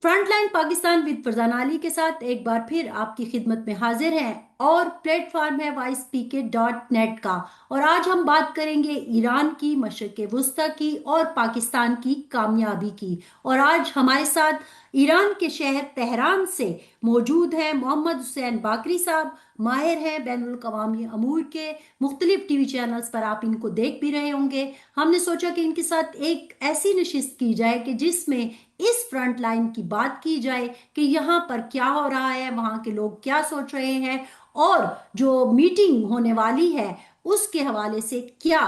Front line Pakistan with Farzan Ali کے ساتھ ایک بار پھر آپ کی خدمت میں حاضر ہیں، اور پلیٹ فارم ہے وائس پی کے .نیٹ کا۔ اور آج ہم بات کریں گے ایران کی، مشرق وسطی کی اور پاکستان کی کامیابی کی۔ اور آج ہمارے ساتھ ایران کے شہر تہران سے موجود ہیں محمد حسین باقری صاحب، ماہر ہیں بین الاقوامی امور کے، مختلف ٹی وی چینلز پر آپ ان کو دیکھ بھی رہے ہوں گے۔ ہم نے سوچا کہ ان کے ساتھ ایک ایسی نشست کی جائے کہ جس میں اس فرنٹ لائن کی بات کی جائے کہ یہاں پر کیا ہو رہا ہے، وہاں کے لوگ کیا سوچ رہے ہیں، اور جو میٹنگ ہونے والی ہے اس کے حوالے سے کیا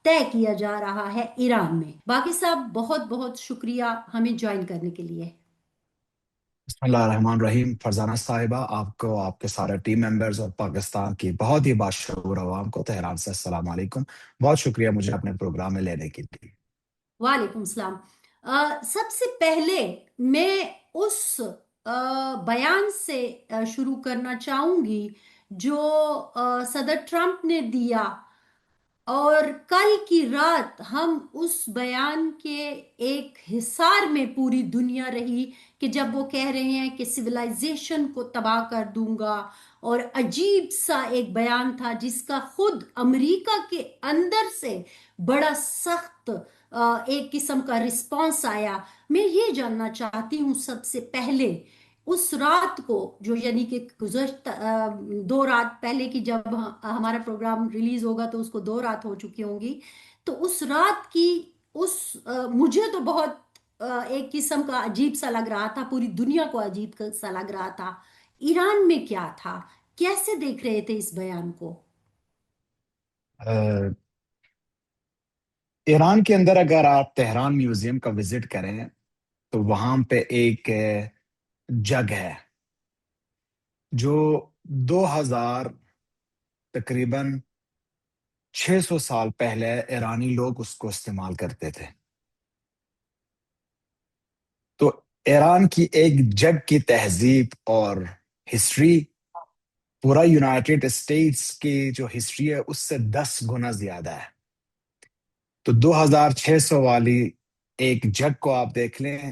طے کیا جا رہا ہے ایران میں۔ باقی صاحب بہت بہت شکریہ ہمیں جوائن کرنے کے لیے۔ بسم اللہ الرحمن الرحیم۔ فرزانہ صاحبہ، آپ کو، آپ کے سارے ٹیم ممبرز اور پاکستان کی بہت ہی باشعور عوام کو تہران سے السلام علیکم۔ بہت شکریہ مجھے اپنے پروگرام میں لینے کے لیے۔ وعلیکم السلام۔ سب سے پہلے میں اس بیان سے شروع کرنا چاہوں گی جو صدر ٹرمپ نے دیا، اور کل کی رات ہم اس بیان کے ایک حصار میں پوری دنیا رہی کہ جب وہ کہہ رہے ہیں کہ سویلائزیشن کو تباہ کر دوں گا، اور عجیب سا ایک بیان تھا جس کا خود امریکہ کے اندر سے بڑا سخت ایک قسم کا رسپانس آیا۔ میں یہ جاننا چاہتی ہوں سب سے پہلے، اس رات کو جو یعنی کہ گزشتہ 2 رات پہلے کی، جب ہمارا پروگرام ریلیز ہوگا تو اس کو 2 رات ہو چکی ہوں گی، تو اس رات کی اس مجھے تو بہت ایک قسم کا عجیب سا لگ رہا تھا، پوری دنیا کو عجیب سا لگ رہا تھا۔ ایران میں کیا تھا، کیسے دیکھ رہے تھے اس بیان کو؟ ایران کے اندر اگر آپ تہران میوزیم کا وزٹ کریں تو وہاں پہ ایک جگ ہے جو 2000 تقریباً 600 سال پہلے ایرانی لوگ اس کو استعمال کرتے تھے۔ تو ایران کی ایک جگ کی تہذیب اور ہسٹری پورا یونائٹڈ اسٹیٹس کی جو ہسٹری ہے اس سے 10 گنا زیادہ ہے۔ تو 2600 والی ایک جگ کو آپ دیکھ لیں،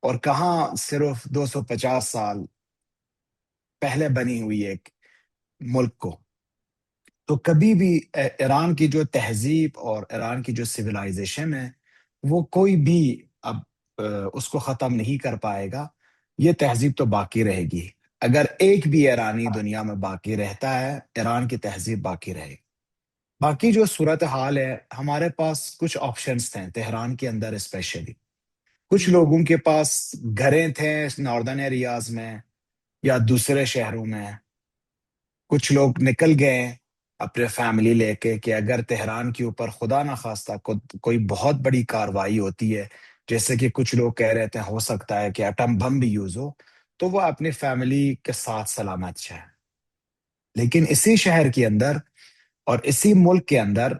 اور کہاں صرف 250 سال پہلے بنی ہوئی ایک ملک کو۔ تو کبھی بھی ایران کی جو تہذیب اور ایران کی جو سویلائزیشن ہے وہ کوئی بھی اب اس کو ختم نہیں کر پائے گا۔ یہ تہذیب تو باقی رہے گی۔ اگر ایک بھی ایرانی دنیا میں باقی رہتا ہے، ایران کی تہذیب باقی رہے گی۔ باقی جو صورتحال ہے، ہمارے پاس کچھ آپشنز تھے تہران کے اندر اسپیشلی۔ کچھ لوگوں کے پاس گھریں تھے ناردرن ایریاز میں یا دوسرے شہروں میں۔ کچھ لوگ نکل گئے اپنے فیملی لے کے کہ اگر تہران کے اوپر خدا نخواستہ کوئی بہت بڑی کاروائی ہوتی ہے، جیسے کہ کچھ لوگ کہہ رہے تھے ہو سکتا ہے کہ ایٹم بم بھی یوز ہو، تو وہ اپنی فیملی کے ساتھ سلامت ہے۔ لیکن اسی شہر کے اندر اور اسی ملک کے اندر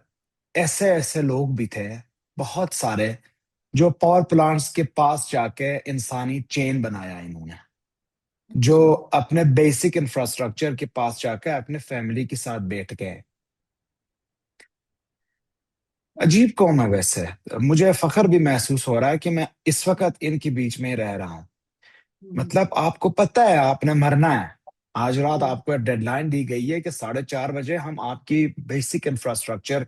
ایسے ایسے لوگ بھی تھے، بہت سارے، جو پاور پلانٹس کے پاس جا کے انسانی چین بنایا انہوں نے، جو اچھا۔ اپنے بیسک انفراسٹرکچر کے پاس جا کے اپنے فیملی کے ساتھ بیٹھ گئے۔ عجیب قوم ہے ویسے۔ مجھے فخر بھی محسوس ہو رہا ہے کہ میں اس وقت ان کے بیچ میں رہ رہا ہوں۔ مطلب آپ کو پتہ ہے آپ نے مرنا ہے۔ آج رات آپ کو ڈیڈ لائن دی گئی ہے کہ 4:30 بجے ہم آپ کی بیسک انفراسٹرکچر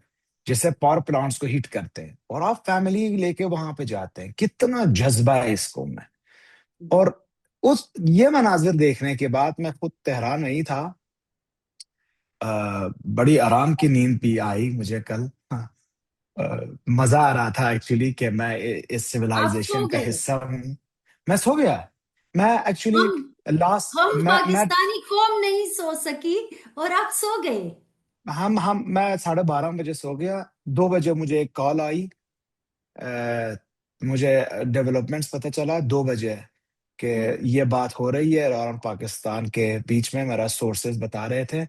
جیسے پاور پلانٹس کو ہٹ کرتے ہیں، اور آپ فیملی لے کے وہاں پہ جاتے ہیں۔ کتنا جذبہ ہے اس قوم میں۔ اور یہ مناظر دیکھنے کے بعد میں خود تہران میں ہی تھا، بڑی آرام کی نیند بھی آئی مجھے کل۔ مزہ آ رہا تھا ایکچولی کہ میں اس آپ سو سویلائزیشن کا گئے؟ حصہ ہوں۔ میں سو گیا۔ میں ایکچولی ہم لاسٹ ہم میں پاکستانی قوم نہیں سو سکی اور آپ سو گئے؟ میں 12:30 بجے سو گیا۔ 2 بجے مجھے ایک کال آئی، مجھے ڈیولپمنٹس پتہ چلا 2 بجے کہ یہ بات ہو رہی ہے۔ اور پاکستان کے بیچ میں میرا سورسز بتا رہے تھے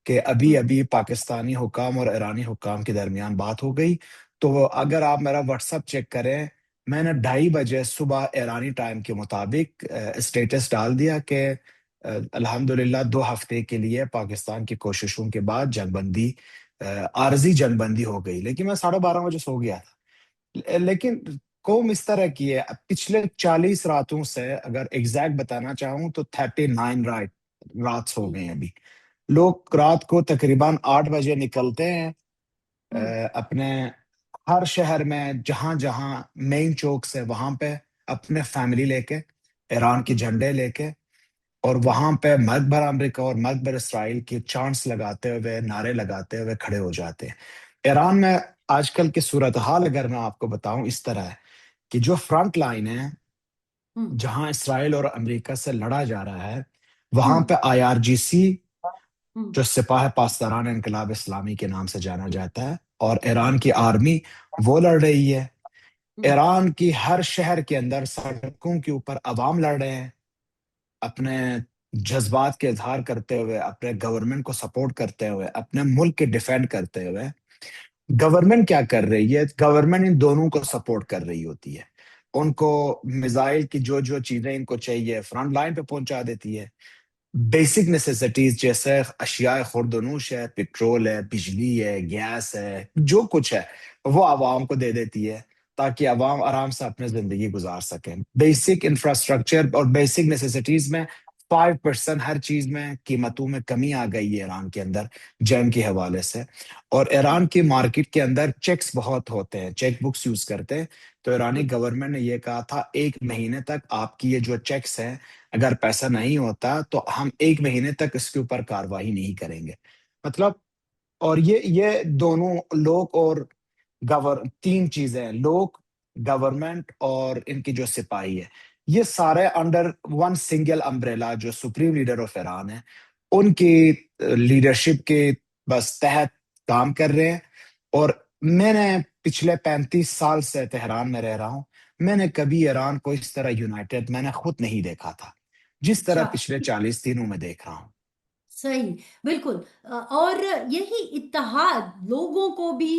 کہ ابھی ابھی پاکستانی حکام اور ایرانی حکام کے درمیان بات ہو گئی۔ تو اگر آپ میرا واٹس ایپ چیک کریں، میں نے 2:30 بجے صبح ایرانی ٹائم کے مطابق اسٹیٹس ڈال دیا کہ الحمدللہ 2 ہفتے کے لیے پاکستان کی کوششوں کے بعد جنگ بندی، عارضی جنگ بندی ہو گئی۔ لیکن میں 12:30 بجے سو گیا تھا۔ لیکن قوم اس طرح کی ہے. پچھلے 40 راتوں سے اگر ایگزیکٹ بتانا چاہوں تو 39 رات ہو ہم، گئے ہیں ابھی. لوگ رات کو تقریباً 8 بجے نکلتے ہیں ہم، اپنے ہر شہر میں جہاں جہاں مین چوکس ہے وہاں پہ اپنے فیملی لے کے، ایران کے ہم، جھنڈے لے کے، اور ہم، وہاں پہ مقبر امریکہ اور مقبر اسرائیل کی چانٹس لگاتے ہوئے، نعرے لگاتے ہوئے کھڑے ہو جاتے ہیں. ایران میں آج کل کی صورتحال اگر میں آپ کو بتاؤں اس طرح ہے کہ جو فرنٹ لائن ہے ہم، جہاں اسرائیل اور امریکہ سے لڑا جا رہا ہے، ہم، وہاں پہ IRGC ہم، جو سپاہ پاسداران انقلاب اسلامی کے نام سے جانا جاتا ہے، اور ہم، ایران کی آرمی وہ لڑ رہی ہے. ہم، ایران کی ہر شہر کے اندر سڑکوں کے اوپر عوام لڑ رہے ہیں اپنے جذبات کے اظہار کرتے ہوئے، اپنے گورنمنٹ کو سپورٹ کرتے ہوئے، اپنے ملک کے ڈیفینڈ کرتے ہوئے. گورنمنٹ کیا کر رہی ہے؟ گورنمنٹ ان دونوں کو سپورٹ کر رہی ہوتی ہے. ان کو میزائل کی جو جو چیزیں ان کو چاہیے فرنٹ لائن پہ پہنچا دیتی ہے. بیسک نیسیسٹیز جیسے اشیاء خورد و نوش ہے، پیٹرول ہے، بجلی ہے، گیس ہے، جو کچھ ہے وہ عوام کو دے دیتی ہے تاکہ عوام آرام سے اپنے زندگی گزار سکیں. بیسک انفراسٹرکچر اور بیسک نیسیسٹیز میں 5% ہر چیز میں قیمتوں میں کمی آ گئی ہے ایران کے اندر جنگ کے حوالے سے. اور ایران کی مارکیٹ کے اندر چیکس بہت ہوتے ہیں، چیک بکس یوز کرتے ہیں. تو ایرانی ہم، گورنمنٹ نے یہ کہا تھا 1 مہینے تک آپ کی یہ جو چیکس ہیں اگر پیسہ نہیں ہوتا تو ہم 1 مہینے تک اس کے اوپر کاروائی نہیں کریں گے. مطلب، اور یہ دونوں لوگ اور تین چیزیں ہیں: لوگ، گورنمنٹ اور ان کی جو سپاہی ہے، یہ سارے انڈر ون سنگل امبریلا جو سپریم لیڈر آف ایران ہے ان کی لیڈرشپ کے بس تحت کام کر رہے ہیں. اور میں نے پچھلے 35 سال سے تہران میں رہ رہا ہوں، میں نے کبھی ایران کو اس طرح یونائٹڈ میں نے خود نہیں دیکھا تھا جس طرح اچھا، پچھلے 40 دنوں میں دیکھ رہا ہوں. صحیح، بالکل. اور یہی اتحاد لوگوں کو بھی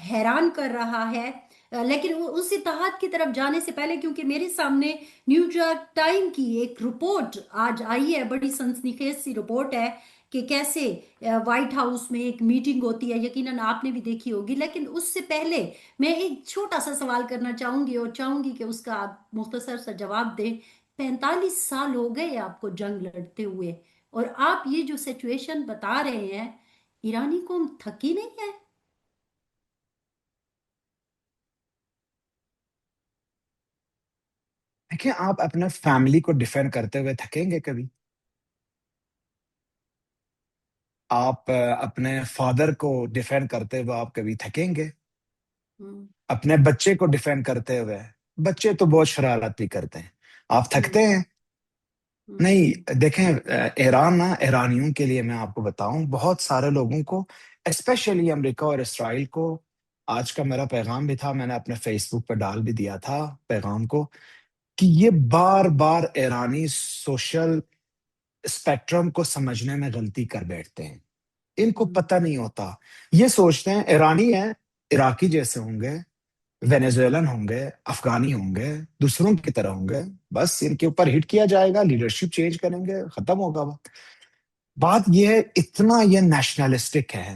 حیران کر رہا ہے. لیکن اس اتحاد کی طرف جانے سے پہلے، کیونکہ میرے سامنے نیو یارک ٹائم کی ایک رپورٹ آج آئی ہے، بڑی سنسنیخیز سی رپورٹ ہے کہ کیسے وائٹ ہاؤس میں ایک میٹنگ ہوتی ہے. یقیناً آپ نے بھی دیکھی ہوگی. لیکن اس سے پہلے میں ایک چھوٹا سا سوال کرنا چاہوں گی اور چاہوں گی کہ اس کا آپ مختصر سا جواب دیں. 45 سال ہو گئے آپ کو جنگ لڑتے ہوئے، اور آپ یہ جو سچویشن بتا رہے ہیں، ایرانی قوم تھکی نہیں ہے؟ دیکھیں، آپ اپنے فیملی کو ڈیفینڈ کرتے ہوئے تھکیں گے کبھی؟ آپ اپنے فادر کو ڈیفینڈ کرتے ہوئے آپ کبھی تھکیں گے؟ ہم، اپنے بچے کو ڈیفینڈ کرتے ہوئے؟ بچے تو بہت شرارت بھی کرتے ہیں، آپ ہم، تھکتے ہیں؟ ہم، نہیں. دیکھیں، ایران نا، ایرانیوں کے لیے میں آپ کو بتاؤں، بہت سارے لوگوں کو اسپیشلی امریکہ اور اسرائیل کو آج کا میرا پیغام بھی تھا، میں نے اپنے فیس بک پہ ڈال بھی دیا تھا پیغام کو، کہ یہ بار بار ایرانی سوشل اسپیکٹرم کو سمجھنے میں غلطی کر بیٹھتے ہیں. ان کو ہم، پتہ نہیں ہوتا. یہ سوچتے ہیں ایرانی ہیں، عراقی جیسے ہوں گے، وینیزویلن ہوں گے، افغانی ہوں گے، دوسروں کی طرح ہوں گے، بس ان کے اوپر ہٹ کیا جائے گا، لیڈرشپ چینج کریں گے، ختم ہوگا بات. بات یہ ہے، اتنا یہ نیشنلسٹک ہے.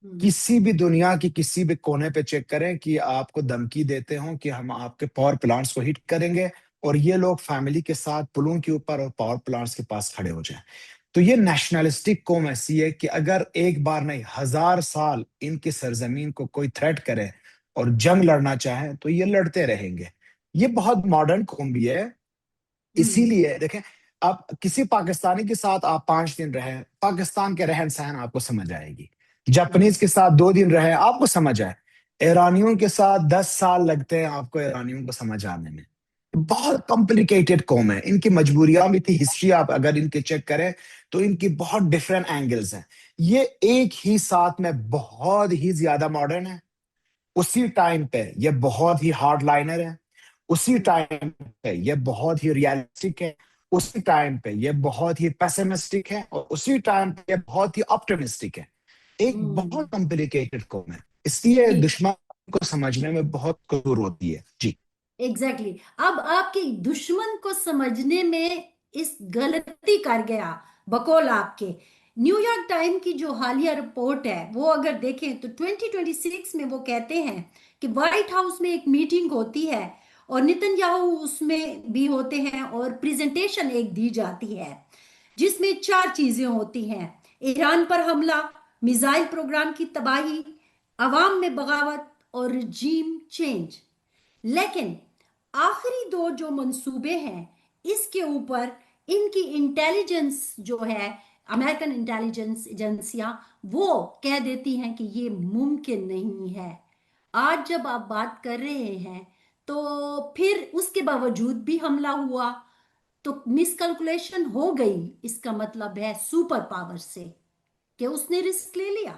ہم، کسی بھی دنیا کی کسی بھی کونے پہ چیک کریں کہ آپ کو دھمکی دیتے ہوں کہ ہم آپ کے پاور پلانٹس کو ہٹ کریں گے، اور یہ لوگ فیملی کے ساتھ پلوں کے اوپر اور پاور پلانٹس کے پاس کھڑے ہو جائیں. تو یہ نیشنلسٹک قوم ایسی ہے کہ اگر ایک بار نہیں 1000 سال ان کی سرزمین کو کوئی تھریٹ کرے اور جنگ لڑنا چاہے تو یہ لڑتے رہیں گے. یہ بہت ماڈرن قوم بھی ہے. اسی ہم، لیے دیکھیں، آپ کسی پاکستانی کے ساتھ آپ 5 دن رہیں، پاکستان کے رہن سہن آپ کو سمجھ آئے گی. ہم، جاپنیز کے ساتھ 2 دن رہیں آپ کو سمجھ آئے. ایرانیوں کے ساتھ 10 سال لگتے ہیں آپ کو ایرانیوں کو سمجھ آنے میں. بہت کمپلیکیٹڈ قوم ہے. ان کی مجبوریاں بھی تھی، ہسٹری آپ اگر ان کے چیک کریں تو ان کی بہت ڈفرینٹ اینگلز ہیں. یہ ایک ہی ساتھ میں بہت ہی زیادہ ماڈرن ہے، اسی ٹائم پہ یہ بہت ہی ہارڈ لائنر ہے، اسی ہم، ٹائم پہ یہ بہت ہی ریالسٹک ہے، اسی ٹائم پہ یہ بہت ہی پیسمسٹک ہے، اور اسی ٹائم پہ یہ بہت ہی آپٹمسٹک ہے. ایک ہم، بہت کمپلیکیٹڈ قوم ہے، اس لیے جی، دشمن کو سمجھنے میں بہت قدور ہوتی ہے. جی. ایگزیکٹلی. اب آپ کے دشمن کو سمجھنے میں اس غلطی کر گیا بقول آپ کے. نیو یارک ٹائم کی جو حالیہ رپورٹ ہے وہ اگر دیکھیں تو 2026 میں وہ کہتے ہیں کہ وائٹ ہاؤس میں ایک میٹنگ ہوتی ہے اور نتن یاہو اس میں بھی ہوتے ہیں اور پریزنٹیشن ایک دی جاتی ہے جس میں 4 چیزیں ہوتی ہیں: ایران پر حملہ، میزائل پروگرام کی تباہی، عوام میں بغاوت اور رجیم چینج۔ لیکن آخری 2 جو منصوبے ہیں اس کے اوپر ان کی انٹیلیجنس جو ہے، امریکن انٹیلیجنس ایجنسیاں وہ کہہ دیتی ہیں کہ یہ ممکن نہیں ہے۔ آج جب آپ بات کر رہے ہیں تو پھر اس کے باوجود بھی حملہ ہوا تو مس کیلکولیشن ہو گئی، اس کا مطلب ہے سپر پاور سے کہ اس نے رسک لے لیا۔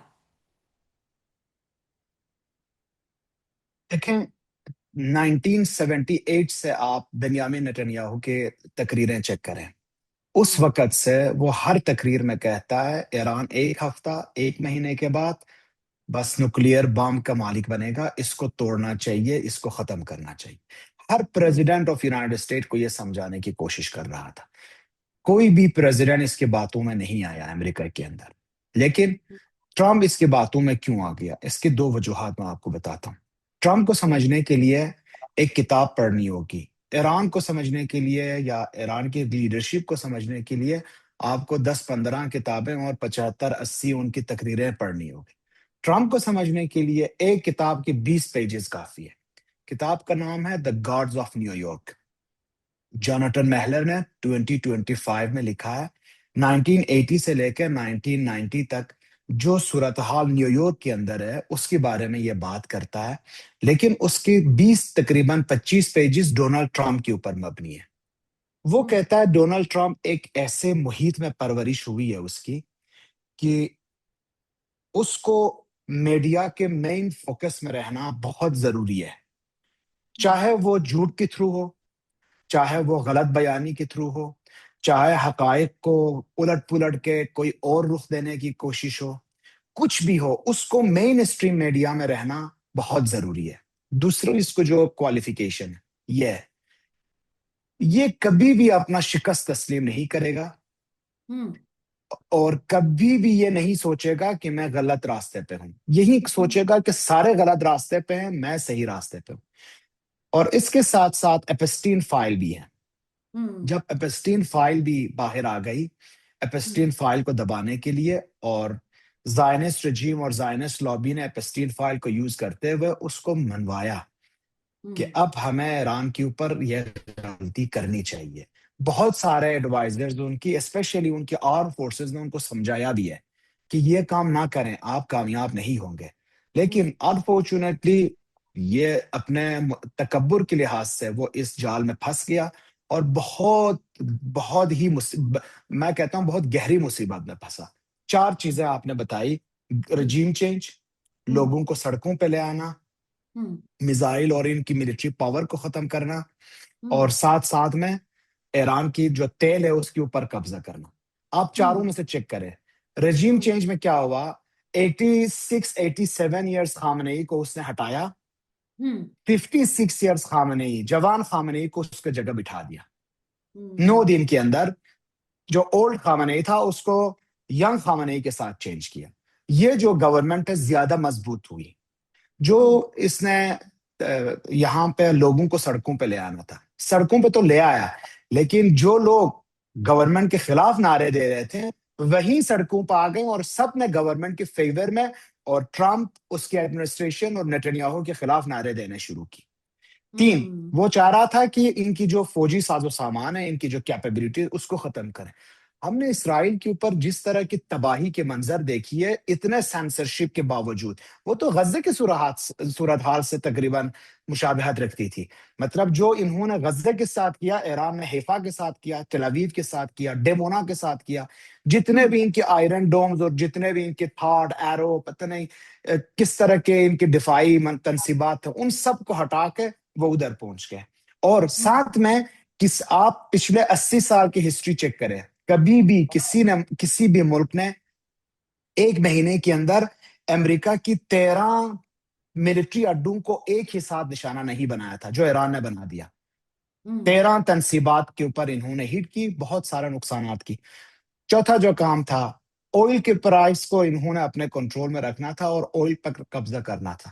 دیکھیں، 1978 سے آپ بنیامین نتنیاہو کے تقریریں چیک کریں، اس ہوں، وقت سے وہ ہر تقریر میں کہتا ہے ایران 1 ہفتہ 1 مہینے کے بعد بس نیوکلیئر بام کا مالک بنے گا، اس کو توڑنا چاہیے، اس کو ختم کرنا چاہیے۔ ہر ہوں، پریزیڈنٹ آف یونائٹڈ اسٹیٹ کو یہ سمجھانے کی کوشش کر رہا تھا، کوئی بھی پریزیڈنٹ اس کے باتوں میں نہیں آیا امریکہ کے اندر۔ لیکن ٹرمپ اس کے باتوں میں کیوں آ گیا؟ اس کے 2 وجوہات میں آپ کو بتاتا ہوں۔ ٹرمپ کو ہوں، سمجھنے کے لیے ایک کتاب پڑھنی ہوگی، ایران کو سمجھنے کے لیے یا ایران کی لیڈرشپ کو سمجھنے کے لیے آپ کو 10-15 کتابیں اور 75-80 ان کی تقریریں پڑھنی ہوگی۔ ٹرمپ کو سمجھنے کے لیے ایک کتاب کے 20 پیجز کافی ہے۔ کتاب کا نام ہے دا گاڈز آف نیو یارک، جوناتhan محلر نے 2025 میں لکھا ہے۔ 1980 سے لے کے 1990 تک جو صورتحال نیو یارک کے اندر ہے اس کے بارے میں یہ بات کرتا ہے، لیکن اس کے تقریباً 25 پیجز ڈونلڈ ٹرمپ کے اوپر مبنی ہے۔ وہ ہوں، کہتا ہے ڈونلڈ ٹرمپ ایک ایسے محیط میں پرورش ہوئی ہے اس کی کہ اس کو میڈیا کے مین فوکس میں رہنا بہت ضروری ہے، ہوں، چاہے وہ جھوٹ کے تھرو ہو، چاہے وہ غلط بیانی کے تھرو ہو، چاہے حقائق کو الٹ پلٹ کے کوئی اور رخ دینے کی کوشش ہو، کچھ بھی ہو، اس کو مین اسٹریم میڈیا میں رہنا بہت ضروری ہے۔ دوسرا اس کو جو کوالیفیکیشن ہے یہ کبھی بھی اپنا شکست تسلیم نہیں کرے گا ہوں، اور کبھی بھی یہ نہیں سوچے گا کہ میں غلط راستے پہ ہوں، یہی سوچے گا کہ سارے غلط راستے پہ ہیں، میں صحیح راستے پہ ہوں۔ اور اس کے ساتھ ساتھ ایپسٹین فائل بھی ہے۔ ہوں، جب ایپسٹین فائل بھی باہر آ گئی، ہوں، ایپسٹین فائل کو دبانے کے لیے، اور زائنسٹ رجیم اور زائنسٹ لابی نے ایپسٹین فائل کو یوز کرتے ہوئے اس کو منوایا کہ ہوں، اب ہمیں ایران کے اوپر یہ غلطی کرنی چاہیے۔ بہت سارے ایڈوائزرز ان کی، اسپیشلی ان کی آرم فورسز نے ان کو سمجھایا بھی ہے کہ یہ کام نہ کریں، آپ کامیاب نہیں ہوں گے۔ ہوں، لیکن انفارچونیٹلی یہ اپنے تکبر کے لحاظ سے وہ اس جال میں پھنس گیا اور بہت بہت ہی میں کہتا ہوں بہت گہری مصیبت میں پھنسا۔ 4 چیزیں آپ نے بتائی: ہوں، رجیم چینج، ہوں، لوگوں کو سڑکوں پہ لے آنا، ہوں، میزائل اور ان کی ملٹری پاور کو ختم کرنا، ہوں، اور ساتھ ساتھ میں ایران کی جو تیل ہے اس کے اوپر قبضہ کرنا۔ آپ ہوں، چاروں میں سے چیک کریں، رجیم ہوں، چینج میں کیا ہوا؟ 87 ایئرس خامنئی کو اس نے ہٹایا، ہوں، 56 ایئرس خامنئی، جوان خامنئی کو اس کی جگہ بٹھا دیا۔ ہوں، 9 دن کے اندر جو اولڈ خامنئی تھا اس کو ینگ خامنئی کے ساتھ چینج کیا۔ یہ جو گورنمنٹ ہے زیادہ مضبوط ہوئی۔ جو ہوں، اس نے یہاں پہ لوگوں کو سڑکوں پہ لے آنا تھا، سڑکوں پہ تو لے آیا، لیکن جو لوگ گورنمنٹ کے خلاف نعرے دے رہے تھے وہی سڑکوں پہ آ گئے اور سب نے گورنمنٹ کے فیور میں اور ٹرمپ اس کی ایڈمنسٹریشن اور نیتنیاہو کے خلاف نعرے دینے شروع کی۔ 3، ہوں، وہ چاہ رہا تھا کہ ان کی جو فوجی ساز و سامان ہے، ان کی جو کیپیبلٹی اس کو ختم کریں۔ ہم نے اسرائیل کے اوپر جس طرح کی تباہی کے منظر دیکھی ہے اتنے سینسرشپ کے باوجود، وہ تو غزے کے صورتحال سے تقریباً مشابہت رکھتی تھی۔ مطلب جو انہوں نے غزے کے ساتھ کیا، ایران نے حیفا کے ساتھ کیا، تل اویو کے ساتھ کیا، ڈیمونا کے ساتھ کیا، جتنے ہوں، بھی ان کے آئرن ڈومز اور جتنے بھی ان کے تھاڈ ایرو پتہ نہیں کس طرح کے ان کے دفاعی تنصیبات تھے، ان سب کو ہٹا کے وہ ادھر پہنچ گئے۔ اور ہوں، ساتھ میں آپ پچھلے 80 سال کی ہسٹری چیک کریں، کبھی بھی کسی بھی ملک نے 1 مہینے کے اندر امریکہ کی 13 ملٹری اڈوں کو ایک ہی ساتھ نشانہ نہیں بنایا تھا جو ایران نے بنا دیا۔ ہوں، 13 تنصیبات کے اوپر انہوں نے ہٹ کی، بہت سارے نقصانات کی۔ چوتھا جو کام تھا، آئل کے پرائس کو انہوں نے اپنے کنٹرول میں رکھنا تھا اور آئل پر قبضہ کرنا تھا۔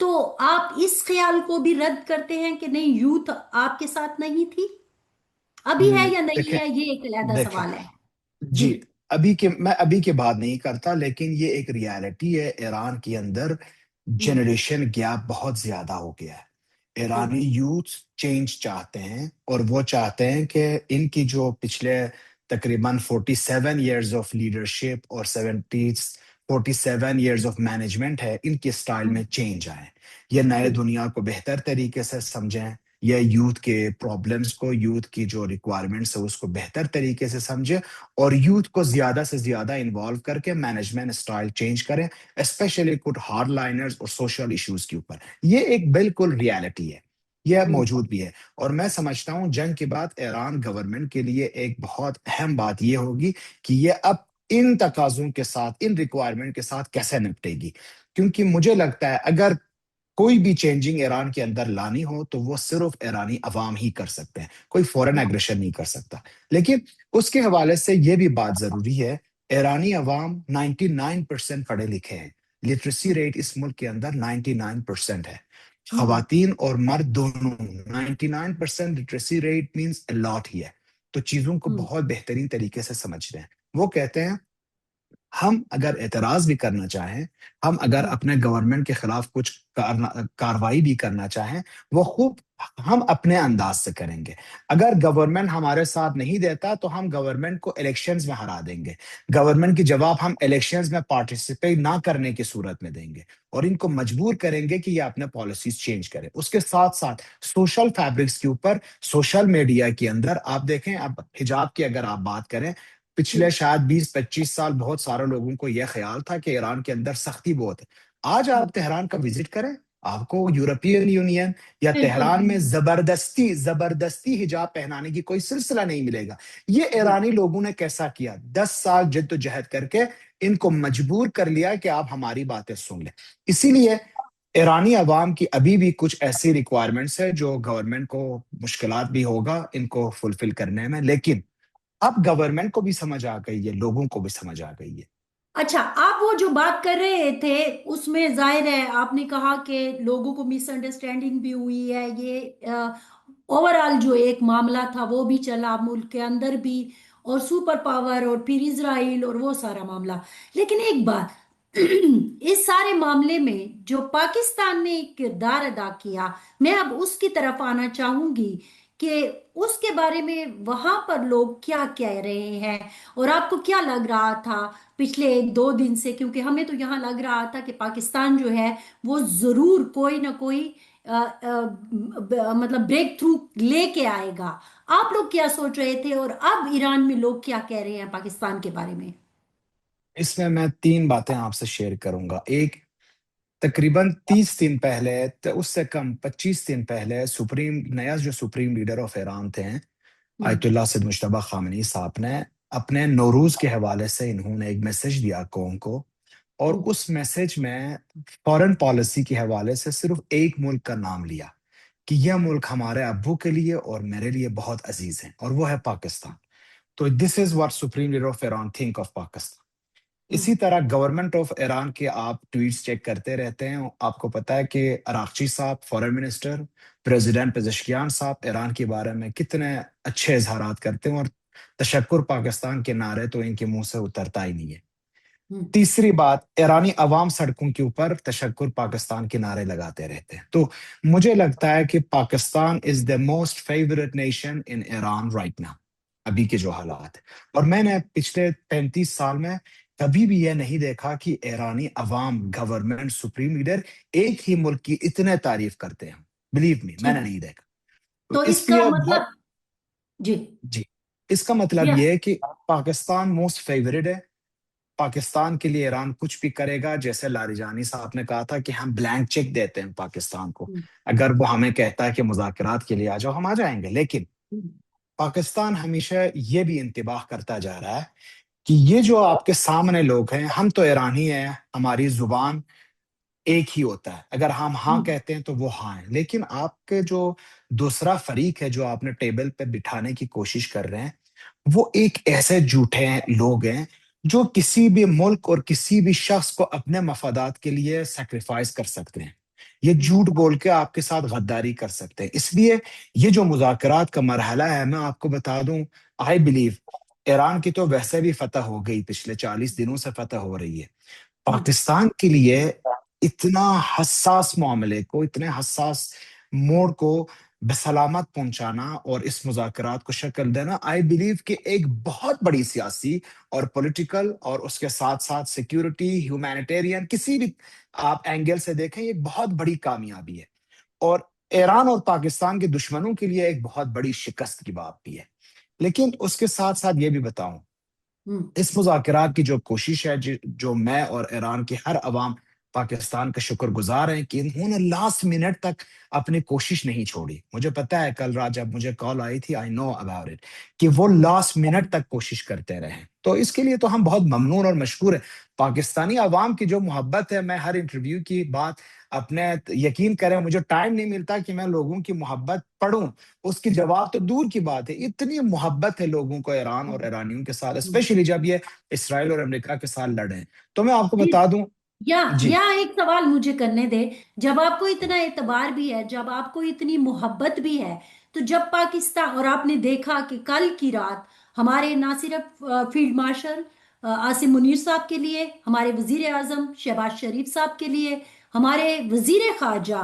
تو آپ اس خیال کو بھی رد کرتے ہیں کہ نہیں یوتھ آپ کے ساتھ نہیں تھی؟ ابھی ہے یا نہیں دیکھیں ہے یہ ایک علیحدہ دیکھیں سوال ہے. جی. جی، میں ابھی کے بات نہیں کرتا، لیکن یہ ایک ریالٹی ہے، ایران کے اندر ہوں. جنریشن گیپ بہت زیادہ ہو گیا ہے۔ ہوں. ایرانی یوتھ چینج چاہتے ہیں، اور وہ چاہتے ہیں کہ ان کی جو پچھلے تقریباً 47 ایئرز آف لیڈرشپ اور 47 ایئرز آف مینجمنٹ ہے، ان کے سٹائل ہوں. میں چینج آئے، یہ نئے ٹھیک. دنیا کو بہتر طریقے سے سمجھیں، یہ یوتھ کے پرابلمس کو، یوتھ کی جو ریکوائرمنٹس ہے اس کو بہتر طریقے سے سمجھے، اور یوتھ کو زیادہ سے زیادہ انوالو کر کے مینجمنٹ سٹائل چینج کریں، اسپیشلی کچھ ہارڈ لائنرز اور سوشل ایشوز کے اوپر۔ یہ ایک بالکل ریالٹی ہے، یہ ہوں. موجود بھی ہے۔ اور میں سمجھتا ہوں جنگ کے بعد ایران گورنمنٹ کے لیے ایک بہت اہم بات یہ ہوگی کہ یہ اب ان تقاضوں کے ساتھ، ان ریکوائرمنٹ کے ساتھ کیسے نپٹے گی، کیونکہ مجھے لگتا ہے اگر کوئی بھی چینجنگ ایران کے اندر لانی ہو تو وہ صرف ایرانی عوام ہی کر سکتے ہیں، کوئی فورن ہوں. ایگریشن نہیں کر سکتا۔ لیکن اس کے حوالے سے یہ بھی بات ضروری ہے، ایرانی عوام 99% پڑھے لکھے ہیں، لٹریسی ریٹ اس ملک کے اندر 99% ہے، ہوں. خواتین اور مرد دونوں 99% لٹریسی ریٹ مینس لاٹ ہی ہے، تو چیزوں کو ہوں. بہت بہترین طریقے سے سمجھ رہے ہیں۔ وہ کہتے ہیں ہم اگر اعتراض بھی کرنا چاہیں، ہم اگر ہوں. اپنے گورنمنٹ کے خلاف کچھ کاروائی بھی کرنا چاہیں، وہ خوب ہم اپنے انداز سے کریں گے۔ اگر گورنمنٹ ہمارے ساتھ نہیں دیتا تو ہم گورنمنٹ کو الیکشنز میں ہرا دیں گے، گورنمنٹ کی جواب ہم الیکشنز میں پارٹیسپیٹ نہ کرنے کی صورت میں دیں گے، اور ان کو مجبور کریں گے کہ یہ اپنے پالیسیز چینج کریں۔ اس کے ساتھ ساتھ سوشل فیبرکس کے اوپر، سوشل میڈیا کے اندر آپ دیکھیں، اب حجاب کی اگر آپ بات کریں، پچھلے ہوں. شاید 20-25 سال بہت سارے لوگوں کو یہ خیال تھا کہ ایران کے اندر سختی بہت ہے۔ آج ہوں. آپ تہران کا وزٹ کریں، آپ کو یورپین یونین یا بالکل. تہران میں زبردستی حجاب پہنانے کی کوئی سلسلہ نہیں ملے گا۔ یہ جی. ایرانی لوگوں نے کیسا کیا، 10 سال جد و جہد کر کے ان کو مجبور کر لیا کہ آپ ہماری باتیں سن لیں۔ اسی لیے ایرانی عوام کی ابھی بھی کچھ ایسی ریکوائرمنٹس ہے جو گورنمنٹ کو مشکلات بھی ہوگا ان کو فلفل کرنے میں، لیکن اب گورنمنٹ کو بھی سمجھ آ گئی ہے، لوگوں کو بھی سمجھ آ گئی ہے۔ اچھا، آپ وہ جو بات کر رہے تھے اس میں ظاہر ہے آپ نے کہا کہ لوگوں کو مس انڈرسٹینڈنگ بھی ہوئی ہے، یہ اوور آل جو ایک معاملہ تھا وہ بھی چلا ملک کے اندر بھی، اور سپر پاور اور پھر اسرائیل اور وہ سارا معاملہ. لیکن ایک بات اس سارے معاملے میں جو پاکستان نے ایک کردار ادا کیا، میں اب اس کی طرف آنا چاہوں گی کہ اس کے بارے میں وہاں پر لوگ کیا کہہ رہے ہیں، اور آپ کو کیا لگ رہا تھا پچھلے 1-2 دن سے؟ کیونکہ ہمیں تو یہاں لگ رہا تھا کہ پاکستان جو ہے وہ ضرور کوئی نہ کوئی مطلب بریک تھرو لے کے آئے گا. آپ لوگ کیا سوچ رہے تھے، اور اب ایران میں لوگ کیا کہہ رہے ہیں پاکستان کے بارے میں؟ اس میں 3 باتیں آپ سے شیئر کروں گا۔ ایک، تقریباً 30 دن پہلے، اس سے کم 25 دن پہلے، نیا جو سپریم لیڈر آف ایران تھے، ہوں. آیت اللہ سید مجتبیٰ خامنئی صاحب نے اپنے نوروز کے حوالے سے انہوں نے ایک میسج دیا قوم کو، اور ہوں. اس میسج میں فورن پالیسی کے حوالے سے صرف ایک ملک کا نام لیا کہ یہ ملک ہمارے ابو کے لیے اور میرے لیے بہت عزیز ہیں، اور وہ ہے پاکستان۔ تو this is what supreme leader of Iran think of Pakistan. ہوں. اسی طرح گورنمنٹ آف ایران کے آپ ٹویٹس چیک کرتے رہتے ہیں، آپ کو پتا ہے کہ اراغچی صاحب فورن منسٹر، پریزیڈنٹ پزشکیان صاحب ایران کے بارے میں کتنے اچھے اظہارات کرتے ہیں، اور تشکر پاکستان کے نعرے تو ان کے منہ سے اترتا ہی نہیں ہے۔ ہوں. تیسری بات، ایرانی عوام سڑکوں کے اوپر تشکر پاکستان کے نعرے لگاتے رہتے ہیں، تو مجھے لگتا ہے کہ Pakistan is the most favourite nation in Iran right now, ابھی کے جو حالات ہیں۔ اور میں نے پچھلے 35 سال میں کبھی بھی یہ نہیں دیکھا کہ ایرانی عوام، گورنمنٹ، سپریم لیڈر ایک ہی ملک کی اتنے تعریف کرتے ہیں، بلیو می، میں ٹھیک. نے نہیں دیکھا۔ تو تو اس اس کا لیے مطلب. بہت، جی. جی، اس کا مطلب یا. یہ ہے کہ پاکستان موسٹ فیورٹ ہے، پاکستان کے لیے ایران کچھ بھی کرے گا، جیسے لاریجانی صاحب نے کہا تھا کہ ہم بلینک چیک دیتے ہیں پاکستان کو، ہوں. اگر وہ ہمیں کہتا ہے کہ مذاکرات کے لیے آ جاؤ، ہم آ جائیں گے۔ لیکن ہوں. پاکستان ہمیشہ یہ بھی انتباہ کرتا جا رہا ہے کہ یہ جو آپ کے سامنے لوگ ہیں، ہم تو ایرانی ہیں، ہماری زبان ایک ہی ہوتا ہے، اگر ہم ہاں ہوں. کہتے ہیں تو وہ ہاں ہیں، لیکن آپ کے جو دوسرا فریق ہے جو آپ نے ٹیبل پہ بٹھانے کی کوشش کر رہے ہیں، وہ ایک ایسے جھوٹے لوگ ہیں جو کسی بھی ملک اور کسی بھی شخص کو اپنے مفادات کے لیے سیکریفائس کر سکتے ہیں۔ یہ جھوٹ بول کے آپ کے ساتھ غداری کر سکتے ہیں. اس لیے یہ جو مذاکرات کا مرحلہ ہے، میں آپ کو بتا دوں، آئی بلیو ایران کی تو ویسے بھی فتح ہو گئی، پچھلے 40 دنوں سے فتح ہو رہی ہے. ہوں پاکستان کے لیے اتنا حساس معاملے کو، اتنے حساس موڑ کو بسلامت پہنچانا اور اس مذاکرات کو شکل دینا، آئی بلیو کہ ایک بہت بڑی سیاسی اور پولیٹیکل اور اس کے ساتھ ساتھ سیکیورٹی، ہیومینیٹیرین، کسی بھی آپ اینگل سے دیکھیں، یہ بہت بڑی کامیابی ہے. اور ایران اور پاکستان کے دشمنوں کے لیے ایک بہت بڑی شکست کی بات بھی ہے. لیکن اس کے ساتھ ساتھ یہ بھی بتاؤں، ہوں اس مذاکرات کی جو کوشش ہے، جو میں اور ایران کی ہر عوام پاکستان کا شکر گزار ہیں کہ انہوں نے لاسٹ منٹ تک اپنی کوشش نہیں چھوڑی. مجھے پتا ہے کل رات جب مجھے کال آئی تھی، آئی نو اباؤٹ اٹ، کہ وہ لاسٹ منٹ تک کوشش کرتے رہے. تو اس کے لیے تو ہم بہت ممنون اور مشکور ہیں. پاکستانی عوام کی جو محبت ہے، میں ہر انٹرویو کی بات اپنے، یقین کریں مجھے ٹائم نہیں ملتا کہ میں لوگوں کی محبت پڑھوں، اس کی جواب تو دور کی بات ہے. اتنی محبت ہے لوگوں کو ایران اور ایرانیوں کے ساتھ، ہوں اسپیشلی جب یہ اسرائیل اور امریکہ کے ساتھ لڑے ہیں. تو میں آپ کو جی، بتا دوں. یا جی. ایک سوال مجھے کرنے دے. جب آپ کو اتنا اعتبار بھی ہے، جب آپ کو اتنی محبت بھی ہے، تو جب پاکستان، اور آپ نے دیکھا کہ کل کی رات ہمارے نہ صرف فیلڈ مارشل عاصم منیر صاحب کے لیے، ہمارے وزیر اعظم شہباز شریف صاحب کے لیے، ہمارے وزیر خارجہ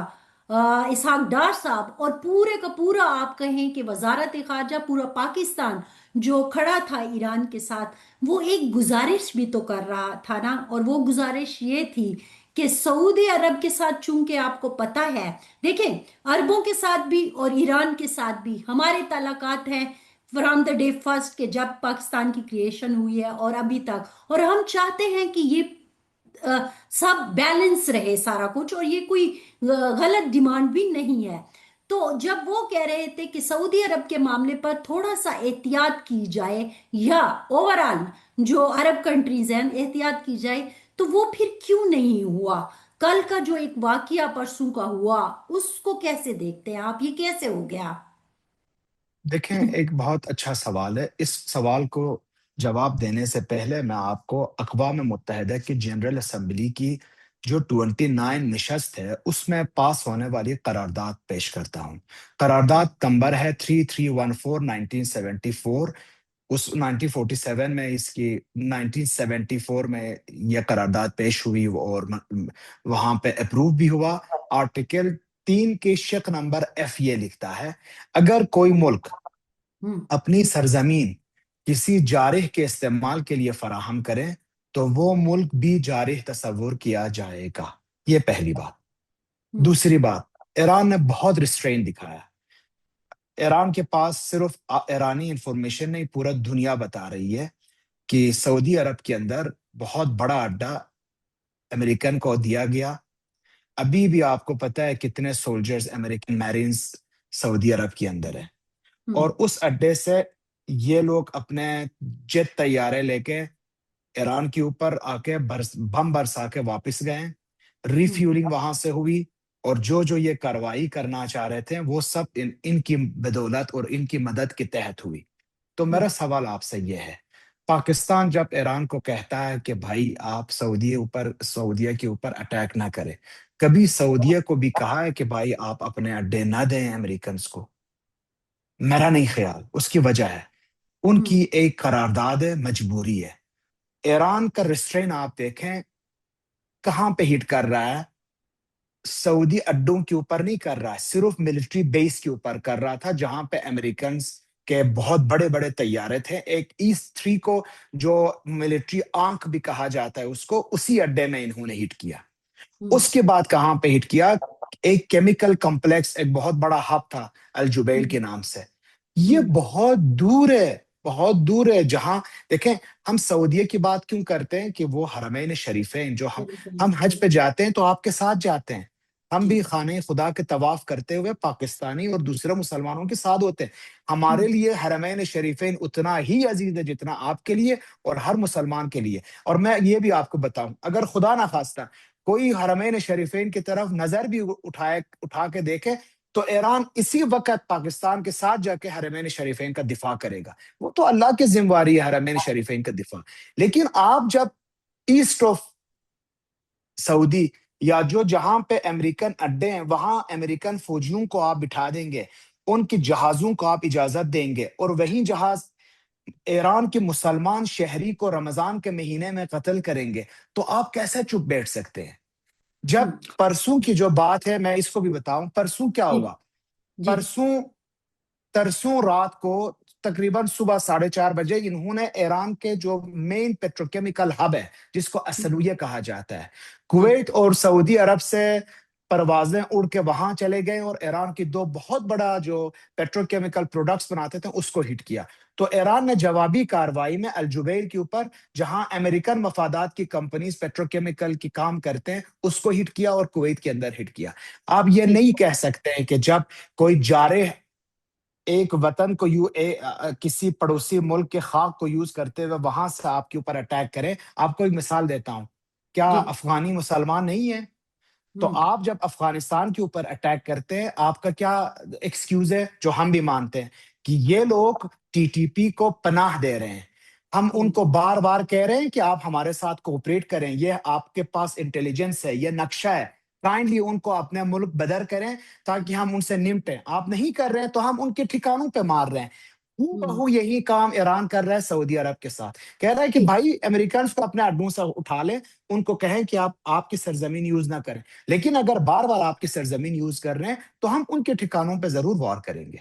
اسحاق ڈار صاحب، اور پورے کا پورا آپ کہیں کہ وزارت خارجہ، پورا پاکستان جو کھڑا تھا ایران کے ساتھ، وہ ایک گزارش بھی تو کر رہا تھا نا. اور وہ گزارش یہ تھی کہ سعودی عرب کے ساتھ، چونکہ آپ کو پتہ ہے، دیکھیں، عربوں کے ساتھ بھی اور ایران کے ساتھ بھی ہمارے تعلقات ہیں فرام دا ڈے فرسٹ، کہ جب پاکستان کی کریشن ہوئی ہے اور ابھی تک. اور ہم چاہتے ہیں کہ یہ سب بیلنس رہے سارا کچھ، اور یہ کوئی غلط ڈیمانڈ بھی نہیں ہے. تو جب وہ کہہ رہے تھے کہ سعودی عرب کے معاملے پر تھوڑا سا احتیاط کی جائے، یا اوور آل جو عرب کنٹریز ہیں احتیاط کی جائے، تو وہ پھر کیوں نہیں ہوا؟ کل کا جو ایک واقعہ پرسوں کا ہوا، اس کو کیسے دیکھتے ہیں آپ؟ یہ کیسے ہو گیا؟ دیکھیں، ایک بہت اچھا سوال ہے. اس سوال کو جواب دینے سے پہلے میں آپ کو اقوام متحدہ کی جنرل اسمبلی کی جو 29 نشست ہے، اس میں پاس ہونے والی قرارداد پیش کرتا ہوں. قرارداد نمبر ہے 3314 1974. اس 1947 میں اس کی 1974 میں یہ قرارداد پیش ہوئی اور وہاں پہ اپروو بھی ہوا. آرٹیکل 3 کے شق نمبر ایف یہ لکھتا ہے: اگر کوئی ملک ہوں اپنی سرزمین کسی جارح کے استعمال کے لیے فراہم کرے تو وہ ملک بھی جارح تصور کیا جائے گا. یہ پہلی بات. ہوں دوسری بات، ایران نے بہت ریسٹرین دکھایا. ایران کے پاس صرف ایرانی انفارمیشن نہیں، پورا دنیا بتا رہی ہے کہ سعودی عرب کے اندر بہت بڑا اڈا امریکن کو دیا گیا. ابھی بھی آپ کو پتا ہے کتنے سولجرز، امریکن میرینز سعودی عرب کے اندر ہیں. ہوں اور اس اڈے سے یہ لوگ اپنے جیٹ طیارے لے کے ایران کے اوپر آ کے بم برسا کے واپس گئے. ہوں ریفیولنگ وہاں سے ہوئی، اور جو یہ کارروائی کرنا چاہ رہے تھے وہ سب ان کی بدولت اور ان کی مدد کے تحت ہوئی. تو ہوں میرا سوال آپ سے یہ ہے، پاکستان جب ایران کو کہتا ہے کہ بھائی آپ سعودیہ کے اوپر اٹیک نہ کرے، کبھی سعودیہ کو بھی کہا ہے کہ بھائی آپ اپنے اڈے نہ دیں امریکنز کو؟ میرا نہیں خیال. اس کی وجہ ہے ان ہوں کی ایک قرارداد ہے، مجبوری ہے. ایران کا ریسٹرین آپ دیکھیں کہاں پہ ہٹ کر رہا ہے، سعودی اڈوں کے اوپر نہیں کر رہا ہے، صرف ملٹری بیس کے اوپر کر رہا تھا جہاں پہ امریکنز کے بہت بڑے بڑے طیارے تھے. ایک ایسٹ 3 کو جو ملٹری آنکھ بھی کہا جاتا ہے، اس کو اسی اڈے میں انہوں نے ہٹ کیا. ہوں اس کے بعد کہاں پہ ہٹ کیا؟ ایک کیمیکل کمپلیکس، ایک بہت بڑا ہب تھا الجبیل ہوں کے نام سے. یہ ہوں بہت دور ہے، بہت دور ہے. جہاں دیکھیں، ہم سعودیہ کی بات کیوں کرتے ہیں کہ وہ حرمین شریفین، جو ہم حج پہ جاتے ہیں تو آپ کے ساتھ جاتے ہیں. ہم جی بھی خانہ خدا کے طواف کرتے ہوئے پاکستانی اور دوسرے مسلمانوں کے ساتھ ہوتے ہیں. ہوں ہمارے لیے حرمین شریفین اتنا ہی عزیز ہے جتنا آپ کے لیے اور ہر مسلمان کے لیے. اور میں یہ بھی آپ کو بتاؤں، اگر خدا نہ خواستہ کوئی حرمین شریفین کی طرف نظر بھی اٹھا کے دیکھے، تو ایران اسی وقت پاکستان کے ساتھ جا کے حرمین شریفین کا دفاع کرے گا. وہ تو اللہ کی ذمہ داری ہے حرمین شریفین کا دفاع. لیکن آپ جب ایسٹ آف سعودی یا جو جہاں پہ امریکن اڈے ہیں وہاں امریکن فوجیوں کو آپ بٹھا دیں گے، ان کی جہازوں کو آپ اجازت دیں گے، اور وہی جہاز ایران کے مسلمان شہری کو رمضان کے مہینے میں قتل کریں گے، تو آپ کیسے چپ بیٹھ سکتے ہیں؟ جب ہوں، پرسوں کی جو بات ہے میں اس کو بھی بتاؤں، پرسوں کیا جی ہوا؟ جی پرسوں ترسوں رات کو تقریباً صبح 4:30 بجے انہوں نے ایران کے جو مین پیٹروکیمیکل ہب ہے، جس کو اسلویہ کہا جاتا ہے، جی کویت اور سعودی عرب سے پروازیں اڑ کے وہاں چلے گئے اور ایران کی دو بہت بڑا جو پیٹروکیمیکل پروڈکٹس بناتے تھے اس کو ہٹ کیا۔ تو ایران نے جوابی کاروائی میں الجبیل کے اوپر، جہاں امریکن مفادات کی کمپنیز پیٹروکیمیکل کی کام کرتے ہیں، اس کو ہٹ کیا اور کویت کے اندر ہٹ کیا۔ آپ یہ جی نہیں کہہ سکتے ہیں کہ جب کوئی جارح ایک وطن کو کسی پڑوسی ملک کے خاک کو یوز کرتے ہوئے وہاں سے آپ کے اوپر اٹیک کرے۔ آپ کو ایک مثال دیتا ہوں، کیا جی افغانی مسلمان نہیں ہیں؟ تو ہوں آپ جب افغانستان کے اوپر اٹیک کرتے ہیں، آپ کا کیا ایکسکیوز ہے جو ہم بھی مانتے ہیں کہ یہ لوگ ٹی ٹی پی کو پناہ دے رہے ہیں؟ ہم ان ہوں کو بار بار کہہ رہے ہیں کہ آپ ہمارے ساتھ کوپریٹ کریں، یہ آپ کے پاس انٹیلیجنس ہے، یہ نقشہ ہے، کائنڈلی ان کو اپنے ملک بدر کریں تاکہ ہم ان سے نمٹیں۔ آپ نہیں کر رہے ہیں تو ہم ان کے ٹھکانوں پہ مار رہے ہیں۔ ہوں بہو یہی کام ایران کر رہا ہے سعودی عرب کے ساتھ، کہہ رہا ہے کہ جی بھائی امریکنز کو اپنے اڈوں سے اٹھا لیں، ان کو کہیں کہ آپ کی سرزمین یوز نہ کریں، لیکن اگر بار بار آپ کی سرزمین یوز کر رہے ہیں تو ہم ان کے ٹھکانوں پہ ضرور وار کریں گے۔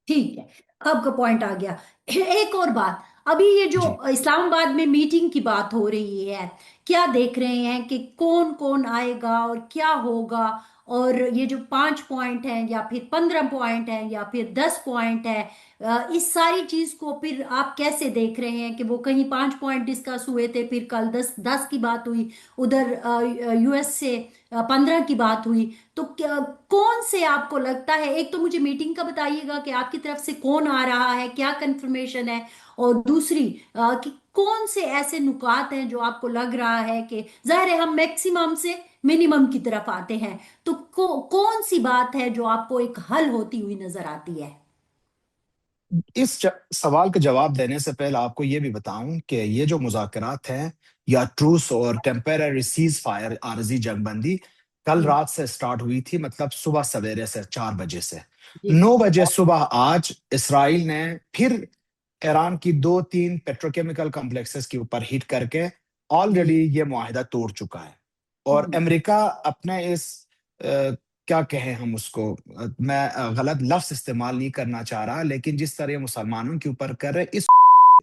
ٹھیک ہے، آپ کا پوائنٹ آ گیا۔ ایک اور بات، ابھی یہ جو جی اسلام آباد میں میٹنگ کی بات ہو رہی ہے، کیا دیکھ رہے ہیں کہ کون کون آئے گا اور کیا ہوگا؟ اور یہ جو 5 پوائنٹ ہیں یا پھر 15 پوائنٹ ہیں یا پھر 10 پوائنٹ ہے، اس ساری چیز کو پھر آپ کیسے دیکھ رہے ہیں کہ وہ کہیں 5 پوائنٹ ڈسکس ہوئے تھے، پھر کل دس دس کی بات ہوئی، ادھر یو ایس سے 15 کی بات ہوئی، تو کون سے آپ کو لگتا ہے؟ ایک تو مجھے میٹنگ کا بتائیے گا کہ آپ کی طرف سے کون آ رہا ہے، کیا کنفرمیشن ہے، اور دوسری کہ کون سے ایسے نکات ہیں جو آپ کو لگ رہا ہے کہ ظاہر ہے ہم میکسیمم سے منیمم کی طرف آتے ہیں، تو کون سی بات ہے جو آپ کو ایک حل ہوتی ہوئی نظر آتی ہے؟ اس سوال کا جواب دینے سے پہلے آپ کو یہ بھی بتاؤں کہ یہ جو مذاکرات ہیں یا ٹروس اور ٹیمپرری سیز فائر، عارضی جنگ بندی، کل ہوں رات سے سٹارٹ ہوئی تھی، مطلب صبح سویرے سے 4 بجے سے جی 9 بجے صبح آج اسرائیل نے پھر ایران کی 2-3 پیٹروکیمیکل کمپلیکسز کے اوپر ہٹ کر کے جی آلریڈی یہ معاہدہ توڑ چکا ہے۔ اور ہوں امریکہ اپنے اس کیا کہیں ہم اس کو، میں غلط لفظ استعمال نہیں کرنا چاہ رہا، لیکن جس طرح یہ مسلمانوں کے اوپر کر رہے اس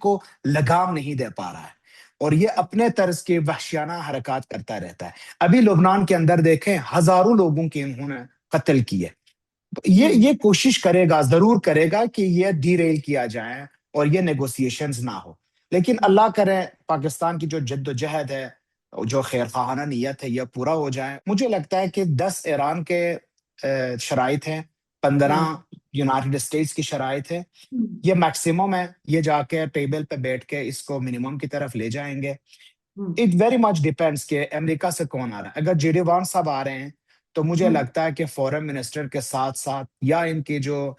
کو لگام نہیں دے پا رہا ہے، اور یہ اپنے طرز کے وحشیانہ حرکات کرتا رہتا ہے۔ ابھی لبنان کے اندر دیکھیں ہزاروں لوگوں کے انہوں نے قتل کیے۔ ہوں یہ کوشش کرے گا، ضرور کرے گا کہ یہ ڈی ریل کیا جائے اور یہ نیگوسیشنز نہ ہو، لیکن اللہ کرے پاکستان کی جو جد و جہد ہے، جو خیر خواہانہ نیت ہے، یہ پورا ہو جائے۔ مجھے لگتا ہے کہ 10 ایران کے شرائط ہیں، 15 ہاں یونائٹڈ اسٹیٹس کی شرائط ہے، ہوں یہ میکسیمم ہے، یہ جا کے ٹیبل پہ بیٹھ کے اس کو منیمم کی طرف لے جائیں گے۔ ہوں اٹ ویری مچ ڈیپینڈس کہ امریکہ سے کون آ رہا ہے۔ اگر جے ڈی وان صاحب آ رہے ہیں تو مجھے ہوں لگتا ہے کہ فورن منسٹر کے ساتھ ساتھ یا ان کی جو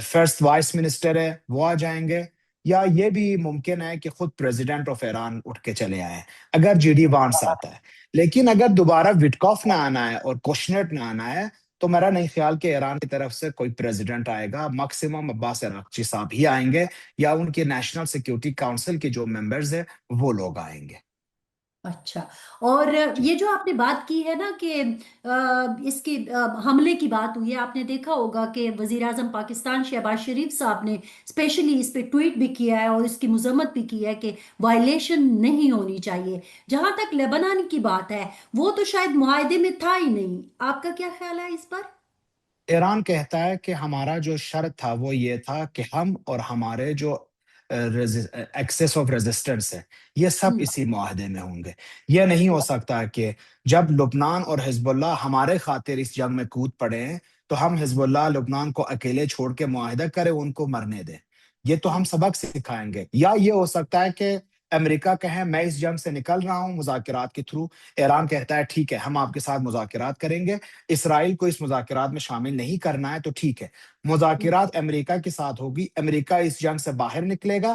فرسٹ وائس منسٹر ہے وہ آ جائیں گے، یا یہ بھی ممکن ہے کہ خود پریزیڈنٹ آف ایران اٹھ کے چلے آئے اگر جے ڈی وانس آتا ہے۔ لیکن اگر دوبارہ وٹکاف نہ آنا ہے اور کوشنٹ نہ آنا ہے تو میرا نہیں خیال کہ ایران کی طرف سے کوئی پریزیڈنٹ آئے گا۔ میکسیمم عباس عراقچی صاحب ہی آئیں گے، یا ان کے نیشنل سیکیورٹی کاؤنسل کے جو ممبرز ہیں وہ لوگ آئیں گے۔ اچھا، اور جی یہ جو آپ نے بات کی ہے نا کہ اس کی حملے کی بات ہوئی ہے، آپ نے دیکھا ہوگا کہ وزیر اعظم پاکستان شہباز شریف صاحب نے اسپیشلی اس پہ ٹویٹ بھی کیا ہے اور اس کی مذمت بھی کی ہے کہ وائلیشن نہیں ہونی چاہیے۔ جہاں تک لیبنان کی بات ہے، وہ تو شاید معاہدے میں تھا ہی نہیں، آپ کا کیا خیال ہے اس پر؟ ایران کہتا ہے کہ ہمارا جو شرط تھا وہ یہ تھا کہ ہم اور ہمارے جو ایکسس آف ریزسٹنس ہے یہ سب ہوں اسی معاہدے میں ہوں گے۔ یہ نہیں ہو سکتا کہ جب لبنان اور حزب اللہ ہمارے خاطر اس جنگ میں کود پڑے ہیں تو ہم حزب اللہ لبنان کو اکیلے چھوڑ کے معاہدہ کریں، ان کو مرنے دیں۔ یہ تو ہم سبق سکھائیں گے۔ یا یہ ہو سکتا ہے کہ امریکہ کہیں میں اس جنگ سے نکل رہا ہوں مذاکرات کے تھرو، ایران کہتا ہے ٹھیک ہے ہم آپ کے ساتھ مذاکرات کریں گے، اسرائیل کو اس مذاکرات میں شامل نہیں کرنا ہے تو ٹھیک ہے، ہوں مذاکرات امریکہ کے ساتھ ہوگی، امریکہ اس جنگ سے باہر نکلے گا،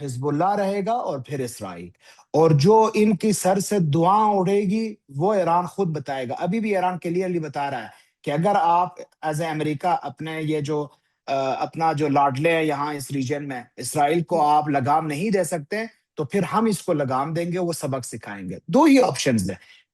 حزب اللہ رہے گا، اور پھر اسرائیل. اور جو ان کی سر سے دعائیں اڑے گی وہ ایران خود بتائے گا. ابھی بھی ایران کلیئرلی بتا رہا ہے کہ اگر آپ ایز اے امریکہ اپنے یہ جو اپنا جو لاڈلے ہیں یہاں اس ریجن میں اسرائیل کو آپ لگام نہیں دے سکتے، تو پھر ہم اس کو لگام دیں گے، وہ سبق سکھائیں گے. دو ہی آپشنز ہیں.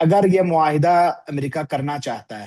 اگر یہ معاہدہ امریکہ کرنا چاہتا ہے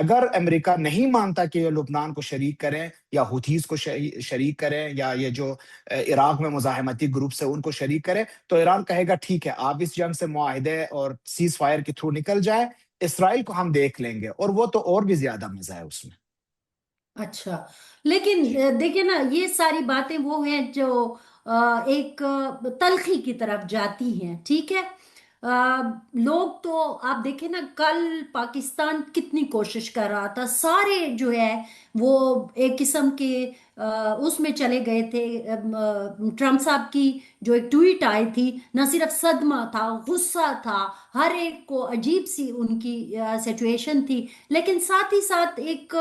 اگر امریکہ نہیں مانتا کہ یہ لبنان کو شریک کریں یا حوثیز کو شریک کریں یا یہ جو عراق میں مزاحمتی گروپس ہیں ان کو شریک کریں، تو ایران کہے گا ٹھیک ہے، آپ اس جنگ سے معاہدے اور سیز فائر کے تھرو نکل جائیں، اسرائیل کو ہم دیکھ لیں گے. اور وہ تو اور بھی زیادہ مزہ ہے اس میں. اچھا، لیکن جی دیکھیں نا، یہ ساری باتیں وہ ہیں جو ایک تلخی کی طرف جاتی ہیں، ٹھیک ہے؟ لوگ تو آپ دیکھیں نا، کل پاکستان کتنی کوشش کر رہا تھا، سارے جو ہے وہ ایک قسم کے اس میں چلے گئے تھے. ٹرمپ صاحب کی جو ایک ٹویٹ آئی تھی، نہ صرف صدمہ تھا، غصہ تھا، ہر ایک کو عجیب سی ان کی سچویشن تھی، لیکن ساتھ ہی ساتھ ایک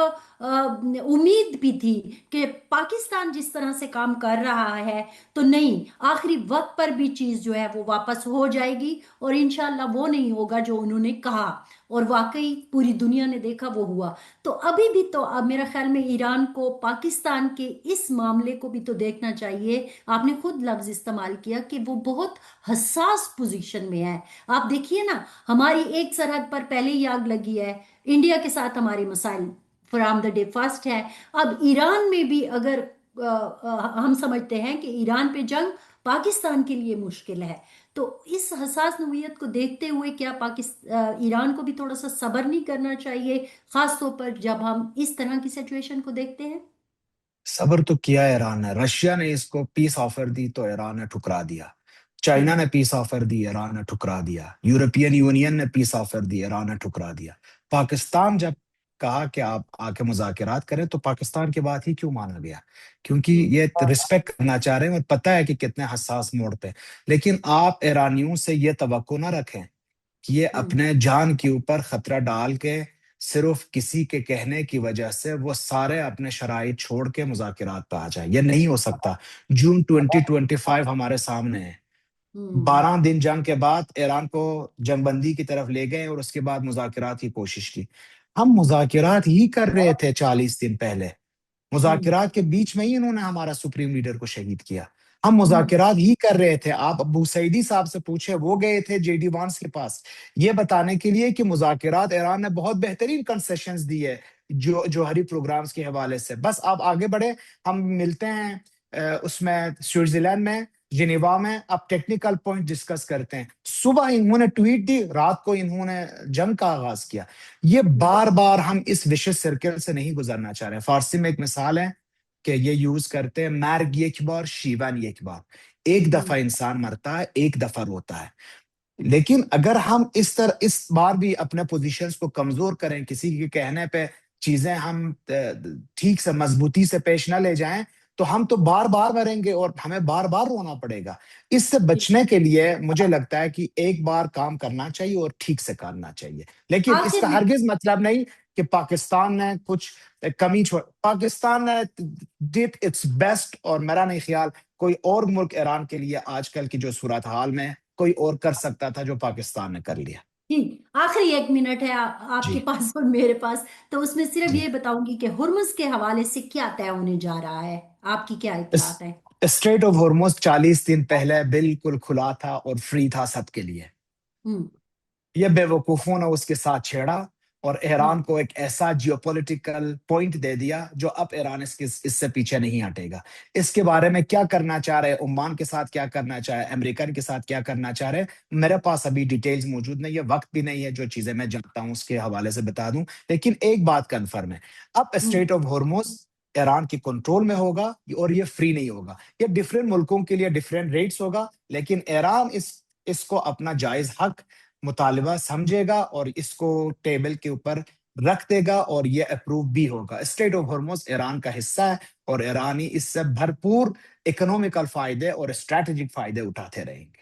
امید بھی تھی کہ پاکستان جس طرح سے کام کر رہا ہے تو نہیں، آخری وقت پر بھی چیز جو ہے وہ واپس ہو جائے گی، اور انشاءاللہ وہ نہیں ہوگا جو انہوں نے کہا، اور واقعی پوری دنیا نے دیکھا وہ ہوا. تو ابھی بھی تو اب میرا خیال میں ایران کو پاکستان کے اس معاملے کو بھی تو دیکھنا چاہیے. آپ نے خود لفظ استعمال کیا کہ وہ بہت حساس پوزیشن میں ہے. آپ دیکھیے نا، ہماری ایک سرحد پر پہلے ہی آگ لگی ہے، انڈیا کے ساتھ ہمارے مسائل فرام دا ڈے فرسٹ ہے. اب ایران میں بھی اگر ہم سمجھتے ہیں کہ ایران پہ جنگ پاکستان کے لیے مشکل ہے، تو اس حساس نوعیت کو دیکھتے ہوئے کیا ایران کو بھی تھوڑا سا صبر نہیں کرنا چاہیے، خاص طور پر جب ہم اس طرح کی سچویشن کو دیکھتے ہیں؟ صبر تو کیا ایران نے. رشیا نے اس کو پیس آفر دی تو ایران نے ٹھکرا دیا. چائنا ہوں۔ نے پیس آفر دی، ایران نے ٹھکرا دیا. یورپین یونین نے پیس آفر دی، ایران نے ٹھکرا دیا. پاکستان جب کہا کہ آپ آ کے مذاکرات کریں تو پاکستان کی بات ہی کیوں مانا گیا؟ کیونکہ ہوں۔ یہ رسپیکٹ کرنا چاہ رہے ہیں اور پتہ ہے کہ کتنے حساس موڑ پہ. لیکن آپ ایرانیوں سے یہ توقع نہ رکھیں کہ یہ ہوں۔ اپنے جان کے اوپر خطرہ ڈال کے صرف کسی کے کہنے کی وجہ سے وہ سارے اپنے شرائط چھوڑ کے مذاکرات پہ آ جائیں. یہ نہیں ہو سکتا. جون 2025 ہمارے سامنے ہے. ہوں۔ 12 دن جنگ کے بعد ایران کو جنگ بندی کی طرف لے گئے اور اس کے بعد مذاکرات کی کوشش کی. ہم مذاکرات ہی کر رہے تھے 40 دن پہلے. ہوں۔ مذاکرات کے بیچ میں ہی انہوں نے ہمارا سپریم لیڈر کو شہید کیا. ہم ہوں۔ مذاکرات ہی کر رہے تھے. آپ ابو سعیدی صاحب سے پوچھے، وہ گئے تھے جے ڈی وانس کے پاس یہ بتانے کے لیے کہ مذاکرات ایران نے بہت بہترین کنسیشنز دی ہے جو جوہری پروگرامز کے حوالے سے. بس آپ آگے بڑھے، ہم ملتے ہیں اس میں سوئٹزرلینڈ میں، جنیوا میں، اب ٹیکنیکل پوائنٹ ڈسکس کرتے ہیں. صبح انہوں نے ٹویٹ دی، رات کو انہوں نے جنگ کا آغاز کیا. یہ بار بار ہم اس وشس سرکل سے نہیں گزرنا چاہ رہے ہیں. فارسی میں ایک مثال ہے کہ یہ یوز کرتے ہیں، مرگ یک بار شیون یک بار. ایک ہوں۔ دفعہ انسان مرتا ہے، ایک دفعہ روتا ہے. لیکن اگر ہم اس طرح اس بار بھی اپنے پوزیشنز کو کمزور کریں، کسی کے کہنے پہ چیزیں ہم ٹھیک سے مضبوطی سے پیش نہ لے جائیں، تو ہم تو بار بار مریں گے اور ہمیں بار بار رونا پڑے گا. اس سے بچنے کے لیے مجھے لگتا ہے کہ ایک بار کام کرنا چاہیے اور ٹھیک سے کرنا چاہیے. لیکن اس آخر کا میں ہرگز مطلب نہیں کہ پاکستان نے کچھ کمی چھوڑ. پاکستان نے ڈیٹ اٹس بیسٹ، اور میرا نہیں خیال کوئی اور ملک ایران کے لیے آج کل کی جو صورتحال میں کوئی اور کر سکتا تھا جو پاکستان نے کر لیا. جی، آخری 1 منٹ ہے آپ کے جی پاس اور میرے پاس، تو اس میں صرف جی. یہ بتاؤں گی کہ ہرمز کے حوالے سے کیا طے ہونے جا رہا ہے، آپ کی کیا اطلاعات ہیں؟ اسٹریٹ آف ہرمز 40 دن پہلے بالکل کھلا تھا اور فری تھا سب کے لیے. ہوں۔ یہ بے وقوفوں نے اس کے ساتھ چھیڑا اور ہوں۔ ایران کو ایک ایسا جیو پولیٹیکل پوائنٹ دے دیا جو اب ایران اس سے پیچھے نہیں ہٹے گا. اس کے بارے میں کیا کرنا چاہ رہے عمان کے ساتھ، کیا کرنا چاہ رہے امریکن کے ساتھ، کیا کرنا چاہ رہے، میرے پاس ابھی ڈیٹیلز موجود نہیں ہے، وقت بھی نہیں ہے جو چیزیں میں جانتا ہوں اس کے حوالے سے بتا دوں. لیکن ایک بات کنفرم ہے، اب ہوں۔ اسٹریٹ آف ہرمز ایران کی کنٹرول میں ہوگا اور یہ فری نہیں ہوگا. یہ ڈفرینٹ ملکوں کے لیے ڈفرینٹ ریٹس ہوگا، لیکن ایران اس کو اپنا جائز حق مطالبہ سمجھے گا اور اس کو ٹیبل کے اوپر رکھ دے گا اور یہ اپروو بھی ہوگا. اسٹریٹ آف ہرمز ایران کا حصہ ہے اور ایرانی اس سے بھرپور اکنامیکل فائدے اور اسٹریٹجک فائدے اٹھاتے رہیں گے.